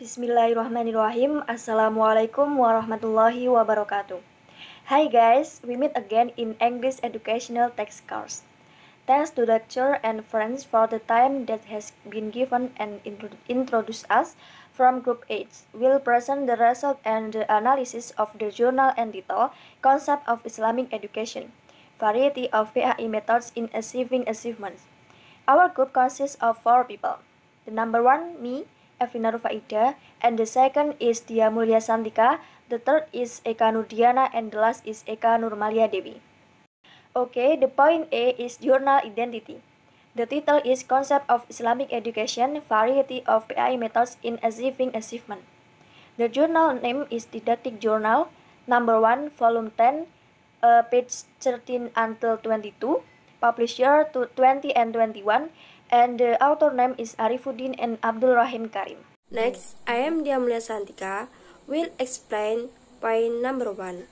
Bismillahirrahmanirrahim. Assalamualaikum warahmatullahi wabarakatuh. Hi guys, we meet again in English Educational Text Course. Thanks to the teacher and friends for the time that has been given and introduce us from Group 8. We'll present the result and the analysis of the journal entitled Concept of Islamic Education, Variety of PAI Methods in Achieving Achievements. Our group consists of 4 people. The number 1, me, Evina Rufaida, and the second is Dia Mulia Santika, the third is Eka Nurdiana, and the last is Eka Nurmalia Dewi. Okay, the point A is journal identity. The title is Concept of Islamic Education, Variety of PAI Methods in Achieving Achievement. The journal name is Didactic Journal, number 1, volume 10, page 13 until 22, publisher to 20 and 21, and the author name is Arifuddin and Abdul Rahim Karim. Next, I am Dia Mulia Santika, will explain point number 1.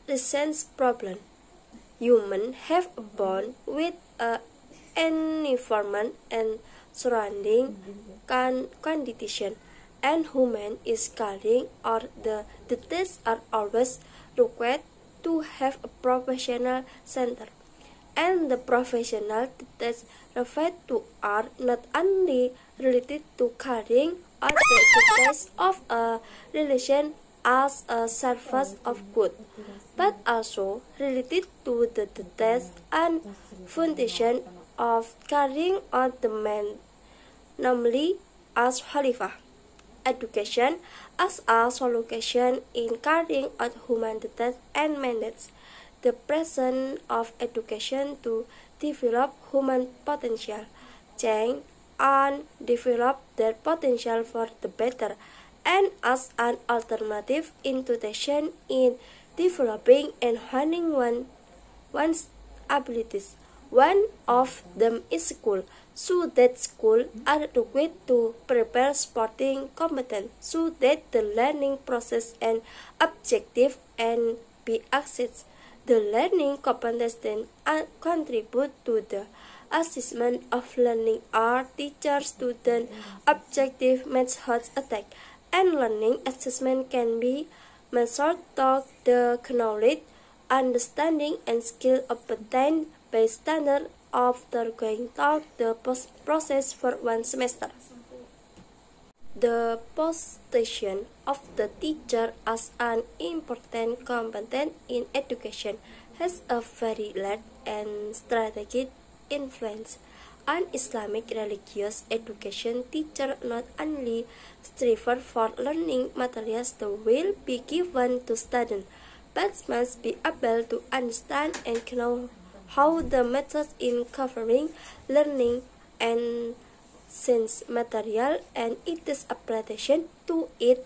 The sense problem. Humans have a bond with an environment and surrounding condition, and human is caring or the tests are always required to have a professional center. And the professional tests referred to are not only related to caring or the test of a relation as a service of good, but also related to the test and foundation of carrying on the man, namely as Khalifah. Education as a solution in carrying out human tests and mandates. The presence of education to develop human potential, change and develop their potential for the better, and as an alternative institution in developing and honing one's abilities. One of them is school, so that school are equipped to prepare sporting competence, so that the learning process and objective and be accessed. The learning competences contribute to the assessment of learning are teacher-student objective methods attack, and learning assessment can be measured to the knowledge, understanding, and skill obtained by standard after going through the process for one semester. The position of the teacher as an important component in education has a very large and strategic influence. An Islamic religious education teacher not only strive for learning materials that will be given to students, but must be able to understand and know how the methods in covering learning and since material and its application to it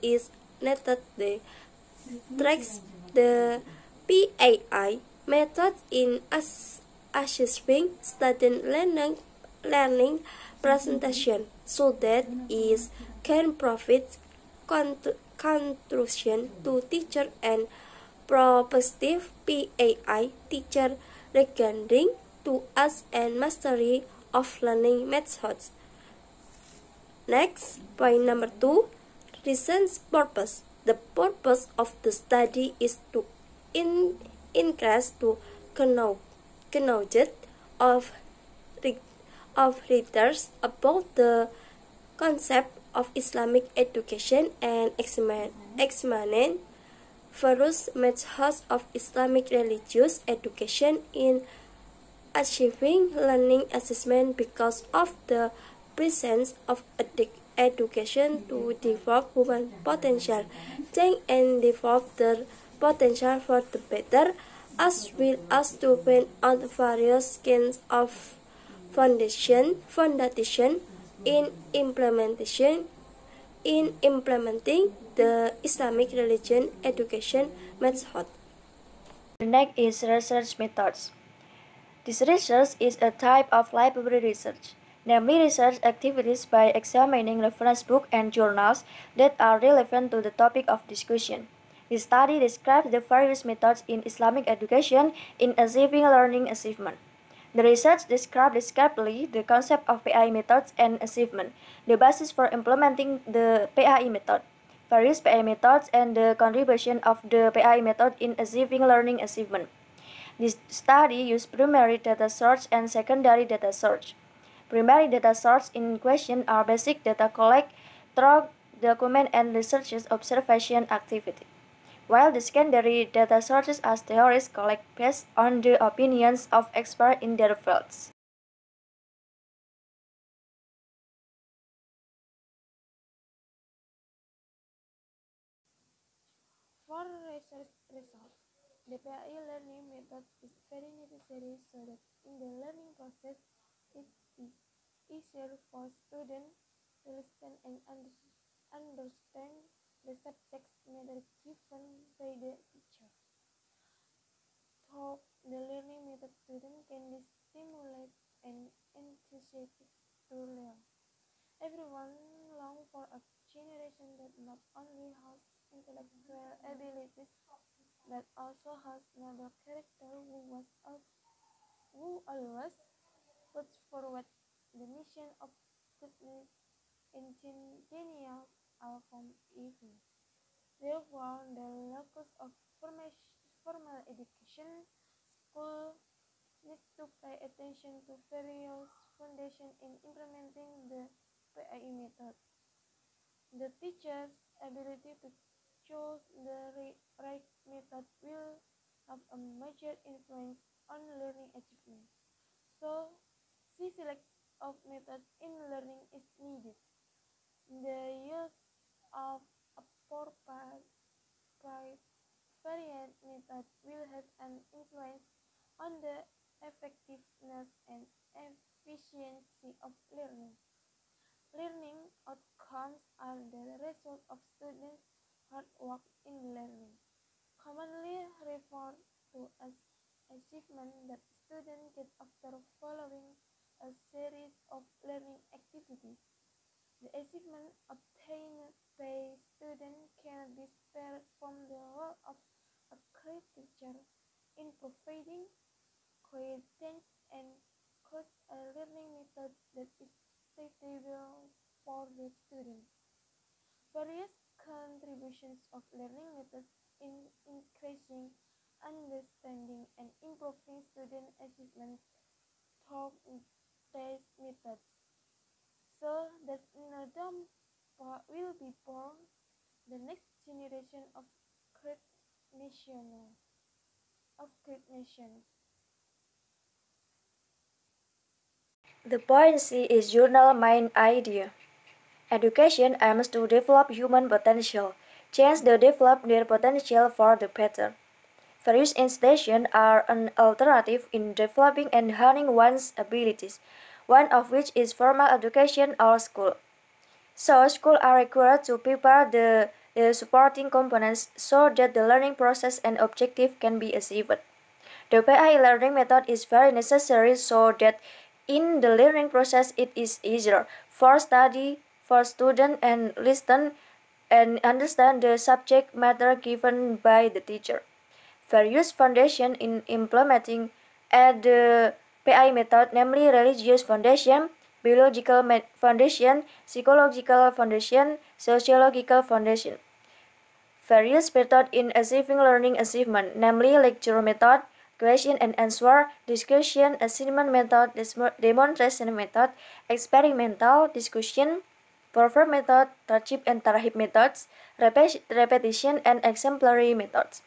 is needed. The tracks the PAI methods in assessing student learning presentation, so that is can provide contribution to teacher and prospective PAI teacher regarding to us and mastery of learning methods. Next, point number 2, research purpose. The purpose of the study is to increase to knowledge of readers about the concept of Islamic education and examine various methods of Islamic religious education in achieving learning assessment because of the presence of education to develop human potential, change and develop their potential for the better, as well as to find out various kinds of foundation in implementing the Islamic religion education method. The next is research methods. This research is a type of library research, namely research activities by examining reference books and journals that are relevant to the topic of discussion. This study describes the various methods in Islamic education in achieving learning achievement. The research described descriptively the concept of PI methods and achievement, the basis for implementing the PI method, various PI methods, and the contribution of the PI method in achieving learning achievement. This study used primary data source and secondary data source. Primary data sources in question are basic data collect through document and researchers' observation activity, while the secondary data sources are theories collect based on the opinions of experts in their fields. For research results, the PAI learning method is very necessary so that in the learning process it is easier for students to listen and understand the subject matter given by the teacher. Through the learning method, students can be stimulated and enthusiastic to learn. Everyone longs for a generation that not only has intellectual abilities but also has noble character who always puts forward the mission of goodness in genial from evil. Therefore, the locus of formal education, school needs to pay attention to various foundations in implementing the PAI method. The teacher's ability to choose the right method will have a major influence on learning achievement. So, C selects of methods in learning is needed. The use of appropriate variant method will have an influence on the effectiveness and efficiency of learning. Learning outcomes are the result of students' hard work in learning, commonly referred to as achievement that students get after following a series of learning activities. The achievement obtained by students can be spared from the role of a great teacher in providing guidance and choose a learning method that is suitable for the student. Various contributions of learning methods in increasing understanding and improving student achievement through these methods. So that Nodam will be born the next generation of great national great nations. The point C is journal main idea. Education aims to develop human potential, change the develop their potential for the better. Various institutions are an alternative in developing and honing one's abilities, one of which is formal education or school. So, schools are required to prepare the supporting components so that the learning process and objective can be achieved. The PI learning method is very necessary so that in the learning process it is easier for study for students and listen and understand the subject matter given by the teacher. Various foundation in implementing the PI method, namely religious foundation, biological foundation, psychological foundation, sociological foundation. Various methods in achieving learning achievement, namely lecture method, question and answer, discussion, assignment method, demonstration method, experimental discussion, proverb method, tarjib and tarhib methods, repetition and exemplary methods.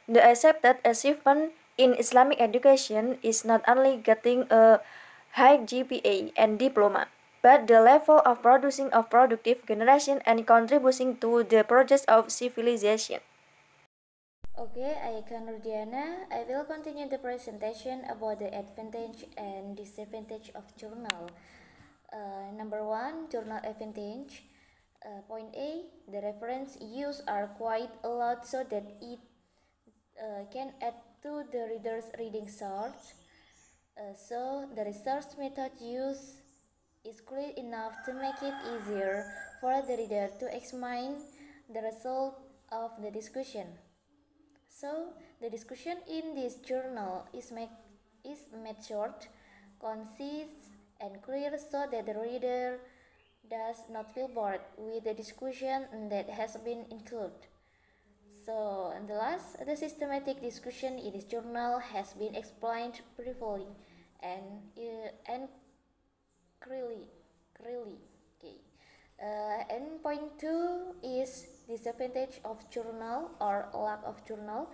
The accepted achievement in Islamic education is not only getting a high GPA and diploma, but the level of producing of productive generation and contributing to the progress of civilization. Okay, I am Nurdiana. I will continue the presentation about the advantage and disadvantage of journal. Number one, journal advantage. Point A, the reference used are quite a lot so that it can add to the reader's reading source. So the research method used is clear enough to make it easier for the reader to examine the result of the discussion. So the discussion in this journal is made short, concise and clear so that the reader does not feel bored with the discussion that has been included. So, and the last, the systematic discussion in this journal has been explained briefly and clearly. Okay. And point two is disadvantage of journal or lack of journal.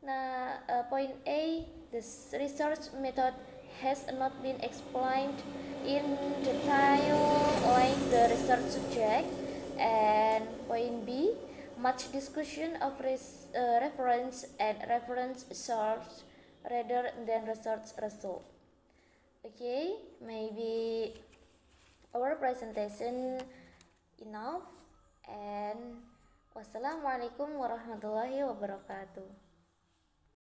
Now, point A, the research method has not been explained in detail like the research subject. And point B, much discussion of reference and reference source rather than research result. Okay, maybe our presentation enough, and wassalamualaikum warahmatullahi wabarakatuh.